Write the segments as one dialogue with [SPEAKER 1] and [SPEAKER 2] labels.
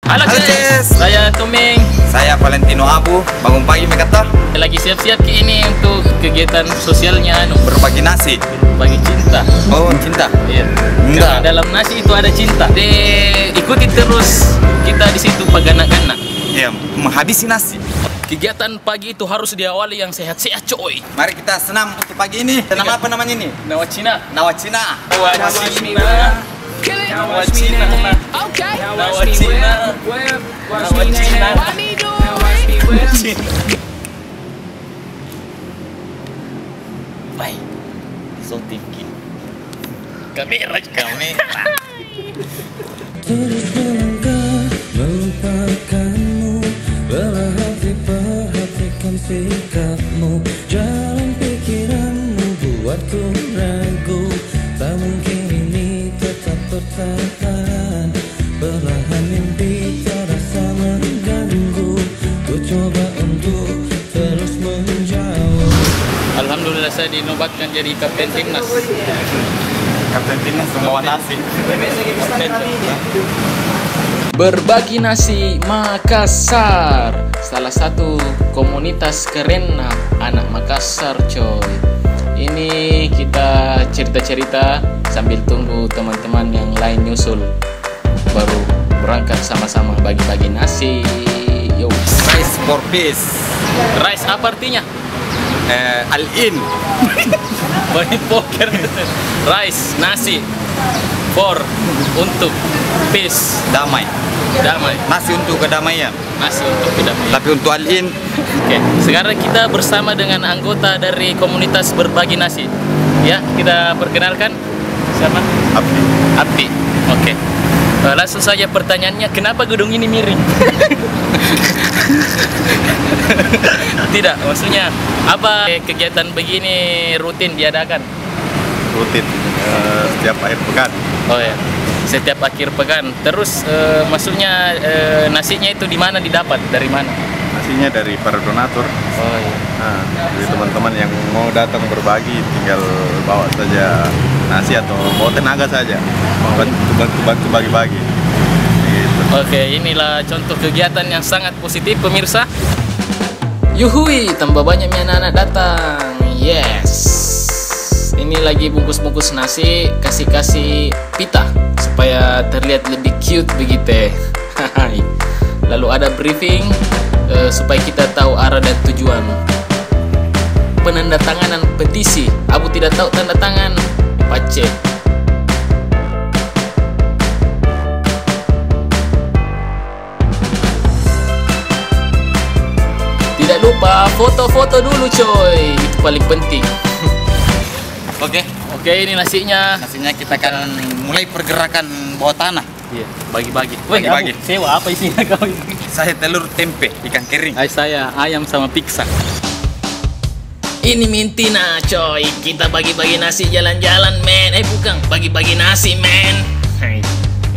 [SPEAKER 1] Halo
[SPEAKER 2] Halo,
[SPEAKER 1] Ces.
[SPEAKER 2] Ces.
[SPEAKER 1] Saya Tuming.
[SPEAKER 2] Saya Valentino Abu, bangun pagi kata
[SPEAKER 1] Lagi siap-siap ke ini untuk kegiatan sosialnya
[SPEAKER 2] berbagi nasi.
[SPEAKER 1] bagi cinta.
[SPEAKER 2] Oh, cinta.
[SPEAKER 1] Iya.
[SPEAKER 2] Enggak.
[SPEAKER 1] Karena dalam nasi itu ada cinta. Ikuti terus kita di situ paganak-ganak.
[SPEAKER 2] Ya, menghabisi nasi.
[SPEAKER 1] Kegiatan pagi itu harus diawali yang sehat-sehat coy.
[SPEAKER 2] Mari kita senam untuk pagi ini. Senam apa namanya ini?
[SPEAKER 1] Nawacina.
[SPEAKER 2] Nawacina.
[SPEAKER 1] Nawacina. Nawacina.
[SPEAKER 3] Okay.
[SPEAKER 1] Nawacina. Nawacina. Baik. So thinking. Kamera.
[SPEAKER 4] Terus melangkah melupakanmu, lelah hati perhatikan sikapmu, jalan pikiranmu buatku ragu, tak mungkin ini tetap bertahan, perlahan mimpi terasa mengganggu, ku coba untuk terus menjauh.
[SPEAKER 1] Alhamdulillah saya dinobatkan jadi kapten timnas.
[SPEAKER 2] Kapten timnas membawa nasi.
[SPEAKER 1] Berbagi Nasi Makassar, salah satu komunitas keren anak Makassar coy. Ini kita cerita-cerita sambil tunggu teman-teman yang lain nyusul, baru berangkat sama-sama bagi-bagi nasi. Yo,
[SPEAKER 2] Rice for peace.
[SPEAKER 1] rice apa artinya?
[SPEAKER 2] Al-in.
[SPEAKER 1] Banyak poker. Rice, nasi. For, untuk. Peace,
[SPEAKER 2] Damai.
[SPEAKER 1] damai.
[SPEAKER 2] Nasi untuk kedamaian.
[SPEAKER 1] Nasi untuk kedamaian.
[SPEAKER 2] Tapi untuk Al-in,
[SPEAKER 1] Oke, sekarang kita bersama dengan anggota dari komunitas berbagi nasi. Ya, kita perkenalkan. Siapa?
[SPEAKER 2] Abdi.
[SPEAKER 1] Abdi. Oke. Langsung saja pertanyaannya, kenapa gedung ini miring? Tidak, maksudnya apa kegiatan begini rutin diadakan?
[SPEAKER 2] Rutin setiap akhir pekan.
[SPEAKER 1] Oh ya, setiap akhir pekan. Terus maksudnya nasinya itu di mana didapat? Dari mana?
[SPEAKER 5] Nasinya dari para donatur.
[SPEAKER 1] Oh iya.
[SPEAKER 5] Nah, jadi teman-teman yang mau datang berbagi tinggal bawa saja nasi atau bawa tenaga saja, bantu bagi-bagi. Gitu.
[SPEAKER 1] Oke, inilah contoh kegiatan yang sangat positif pemirsa. Yuhui, tambah banyak anak-anak datang. Yes. Ini lagi bungkus-bungkus nasi, kasih pita supaya terlihat lebih cute begitu. Lalu ada briefing supaya kita tahu arah dan tujuan. Penandatanganan petisi. Abu tidak tahu tanda tangan. Pace. Tidak lupa foto-foto dulu coy, itu paling penting. Oke, ini nasinya.
[SPEAKER 2] Nasinya kita akan mulai pergerakan bawah tanah.
[SPEAKER 1] Iya, bagi-bagi.
[SPEAKER 2] Bagi-bagi.
[SPEAKER 1] Abu, sewa apa isinya kau ini?
[SPEAKER 2] Saya telur tempe, ikan kering.
[SPEAKER 1] Saya ayam sama pizza. Ini Mintina coy, kita bagi-bagi nasi jalan-jalan men. Bukan, bagi-bagi nasi men.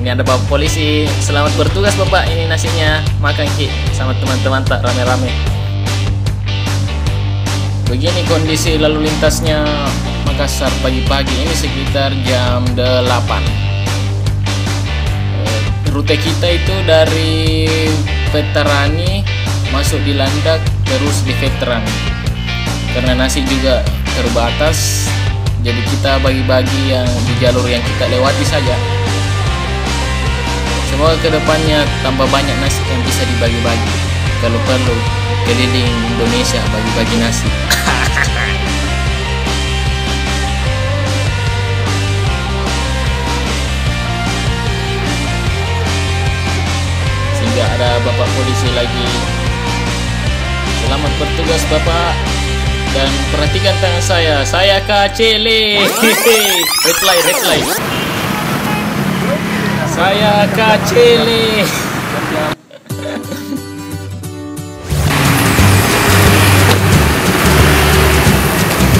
[SPEAKER 1] Ini ada bapak polisi, selamat bertugas bapak. Ini nasinya, makan ki sama teman-teman tak rame-rame. Begini kondisi lalu lintasnya Makassar pagi-pagi ini sekitar jam 8. Rute kita itu dari Veterani masuk di Landak terus di Veteran. Karena nasi juga terbatas, jadi kita bagi-bagi yang di jalur yang kita lewati saja. Semoga kedepannya tambah banyak nasi yang bisa dibagi-bagi. Kalau perlu keliling Indonesia bagi-bagi nasi. Sehingga ada bapak polisi lagi. Selamat bertugas bapak. Dan perhatikan tangan saya Kacele. Reply. Saya Kacele.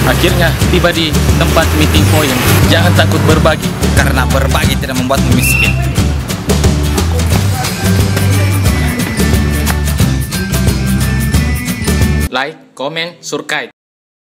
[SPEAKER 1] Akhirnya tiba di tempat meeting point. Jangan takut berbagi.
[SPEAKER 2] Karena berbagi tidak membuatmu miskin.
[SPEAKER 1] Like, comment, subscribe.